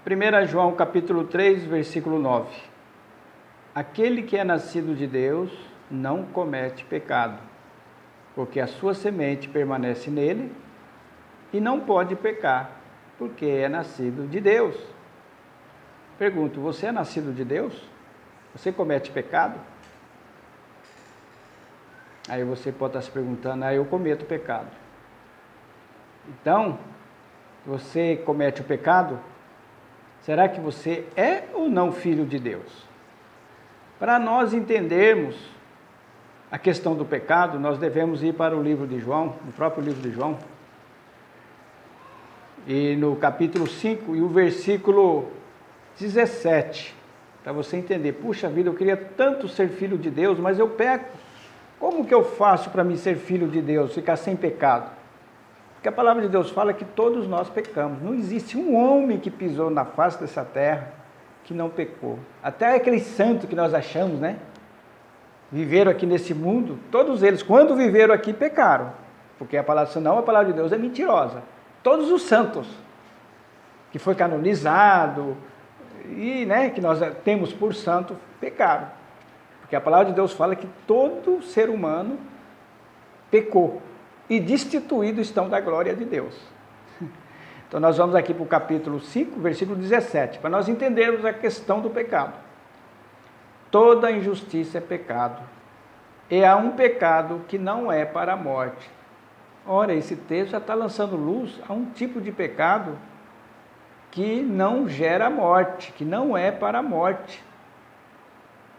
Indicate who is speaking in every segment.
Speaker 1: 1 João capítulo 3, versículo 9. Aquele que é nascido de Deus não comete pecado, porque a sua semente permanece nele e não pode pecar, porque é nascido de Deus. Pergunto, você é nascido de Deus? Você comete pecado? Aí você pode estar se perguntando, eu cometo pecado. Então, você comete o pecado? Será que você é ou não filho de Deus? Para nós entendermos a questão do pecado, nós devemos ir para o livro de João, no próprio livro de João, e no capítulo 5 e o versículo 17, para você entender, puxa vida, eu queria tanto ser filho de Deus, mas eu peco. Como que eu faço para me ser filho de Deus, ficar sem pecado? Porque a palavra de Deus fala que todos nós pecamos. Não existe um homem que pisou na face dessa terra que não pecou. Até aqueles santos que nós achamos, né? Viveram aqui nesse mundo, todos eles, quando viveram aqui, pecaram. Porque a palavra, senão a palavra de Deus é mentirosa. Todos os santos que foi canonizado e, né, que nós temos por santo, pecaram. Porque a palavra de Deus fala que todo ser humano pecou e destituídos estão da glória de Deus. Então nós vamos aqui para o capítulo 5, versículo 17, para nós entendermos a questão do pecado. Toda injustiça é pecado, e há um pecado que não é para a morte. Ora, esse texto já está lançando luz a um tipo de pecado que não gera morte, que não é para a morte.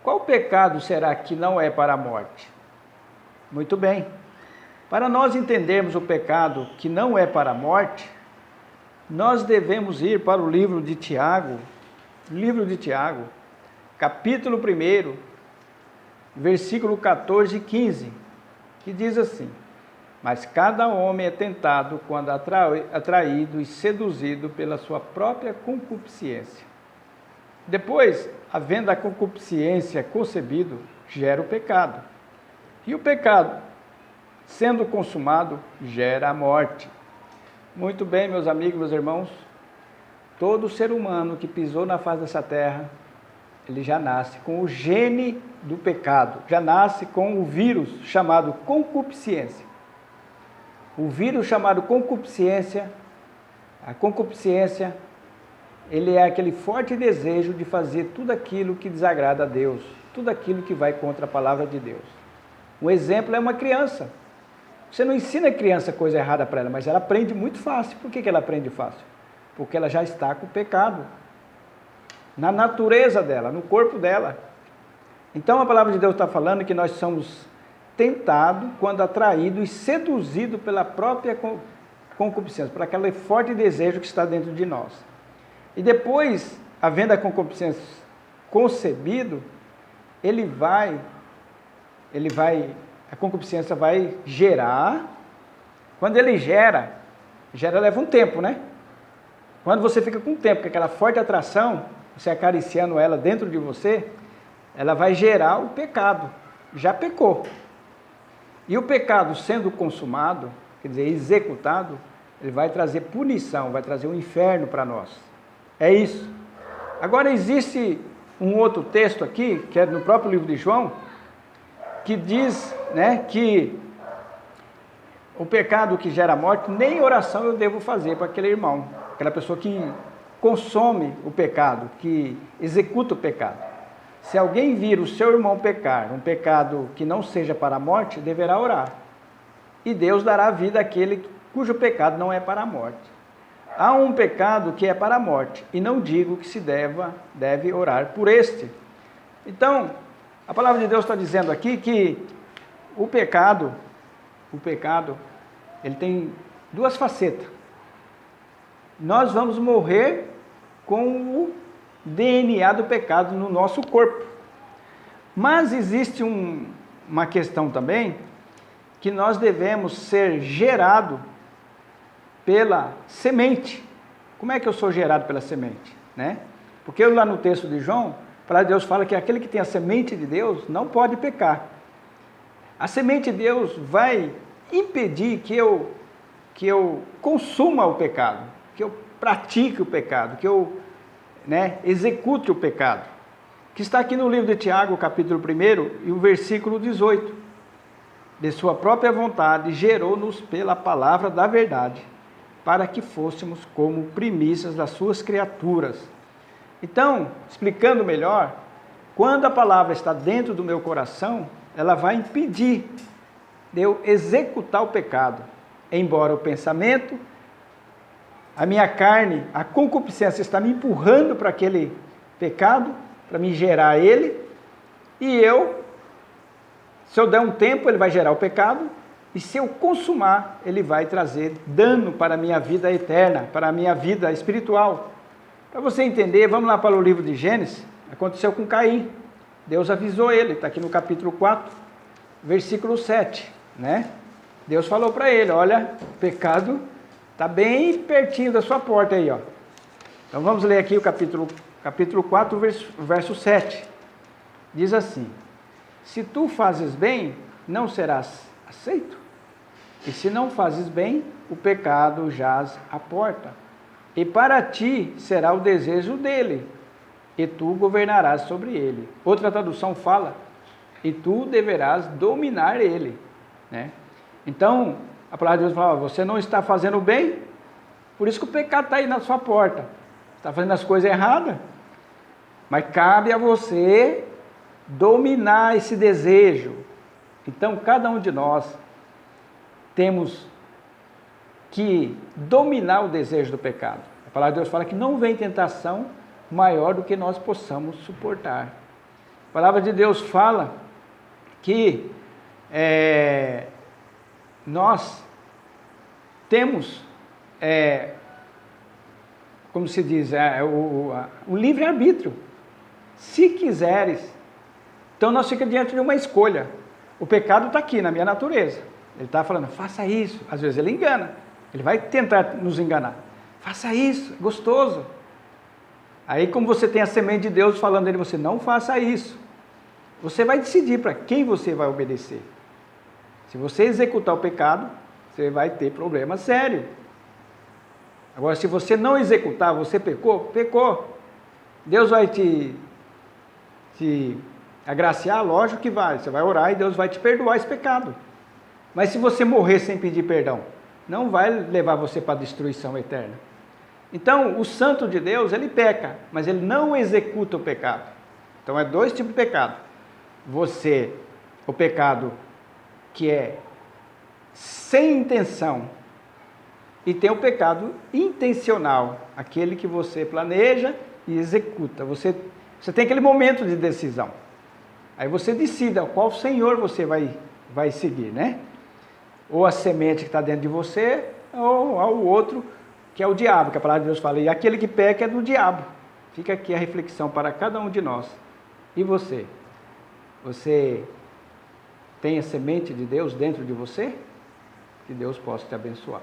Speaker 1: Qual pecado será que não é para a morte? Muito bem. Para nós entendermos o pecado que não é para a morte, nós devemos ir para o livro de Tiago, capítulo 1, versículo 14 e 15, que diz assim: mas cada homem é tentado quando atraído e seduzido pela sua própria concupiscência. Depois, havendo a concupiscência concebido, gera o pecado. E o pecado, sendo consumado, gera a morte. Muito bem, meus amigos, meus irmãos, todo ser humano que pisou na face dessa terra, ele já nasce com o gene do pecado, já nasce com o vírus chamado concupiscência. O vírus chamado concupiscência, a concupiscência, ele é aquele forte desejo de fazer tudo aquilo que desagrada a Deus, tudo aquilo que vai contra a palavra de Deus. Um exemplo é uma criança. Você não ensina a criança coisa errada para ela, mas ela aprende muito fácil. Por que ela aprende fácil? Porque ela já está com o pecado na natureza dela, no corpo dela. Então a palavra de Deus está falando que nós somos tentados quando atraídos e seduzidos pela própria concupiscência, por aquele forte desejo que está dentro de nós. E depois, havendo a concupiscência concebido, a concupiscência vai gerar. Quando ele gera leva um tempo, né? Quando você fica com o tempo, com aquela forte atração, você acariciando ela dentro de você, ela vai gerar o pecado. Já pecou. E o pecado sendo consumado, quer dizer, executado, ele vai trazer punição, vai trazer um inferno para nós. É isso. Agora existe um outro texto aqui, que é no próprio livro de João, que diz, né, que o pecado que gera morte, nem oração eu devo fazer para aquele irmão, aquela pessoa que consome o pecado, que executa o pecado. Se alguém vir o seu irmão pecar, um pecado que não seja para a morte, deverá orar. E Deus dará vida àquele cujo pecado não é para a morte. Há um pecado que é para a morte, e não digo que se deve orar por este. Então, a palavra de Deus está dizendo aqui que o pecado, ele tem duas facetas. Nós vamos morrer com o DNA do pecado no nosso corpo. Mas existe uma questão também, que nós devemos ser gerados pela semente. Como é que eu sou gerado pela semente? Né? Porque lá no texto de João, a palavra de Deus fala que aquele que tem a semente de Deus não pode pecar. A semente de Deus vai impedir que eu consuma o pecado, que eu pratique o pecado, que eu né, execute o pecado. Que está aqui no livro de Tiago, capítulo 1, e o versículo 18. De sua própria vontade, gerou-nos pela palavra da verdade, para que fôssemos como primícias das suas criaturas. Então, explicando melhor, quando a palavra está dentro do meu coração, ela vai impedir de eu executar o pecado. Embora o pensamento, a minha carne, a concupiscência está me empurrando para aquele pecado, para me gerar ele, e eu, se eu der um tempo, ele vai gerar o pecado, e se eu consumar, ele vai trazer dano para a minha vida eterna, para a minha vida espiritual. Para você entender, vamos lá para o livro de Gênesis, aconteceu com Caim. Deus avisou ele, está aqui no capítulo 4, versículo 7, né? Deus falou para ele, olha, o pecado está bem pertinho da sua porta aí, ó. Então vamos ler aqui o capítulo 4, verso 7. Diz assim: se tu fazes bem, não serás aceito. E se não fazes bem, o pecado jaz à porta. E para ti será o desejo dele, e tu governarás sobre ele. Outra tradução fala, e tu deverás dominar ele, né? Então, a palavra de Deus fala, você não está fazendo bem, por isso que o pecado está aí na sua porta. Está fazendo as coisas erradas, mas cabe a você dominar esse desejo. Então, cada um de nós temos que dominar o desejo do pecado. A palavra de Deus fala que não vem tentação maior do que nós possamos suportar. A palavra de Deus fala que nós temos, como se diz, o livre-arbítrio. Se quiseres, então nós ficamos diante de uma escolha. O pecado está aqui na minha natureza. Ele está falando, faça isso. Às vezes ele engana. Ele vai tentar nos enganar. Faça isso, é gostoso. Aí como você tem a semente de Deus falando dele, você não faça isso. Você vai decidir para quem você vai obedecer. Se você executar o pecado, você vai ter problema sério. Agora, se você não executar, você pecou? Pecou. Deus vai te agraciar? Lógico que vai. Você vai orar e Deus vai te perdoar esse pecado. Mas se você morrer sem pedir perdão, não vai levar você para a destruição eterna. Então, o santo de Deus, ele peca, mas ele não executa o pecado. Então, é dois tipos de pecado. O pecado que é sem intenção, e tem o pecado intencional, aquele que você planeja e executa. Você tem aquele momento de decisão. Aí você decide qual Senhor você vai seguir, né? Ou a semente que está dentro de você, ou ao outro, que é o diabo, que a palavra de Deus fala. E aquele que peca é do diabo. Fica aqui a reflexão para cada um de nós. E você? Você tem a semente de Deus dentro de você? Que Deus possa te abençoar.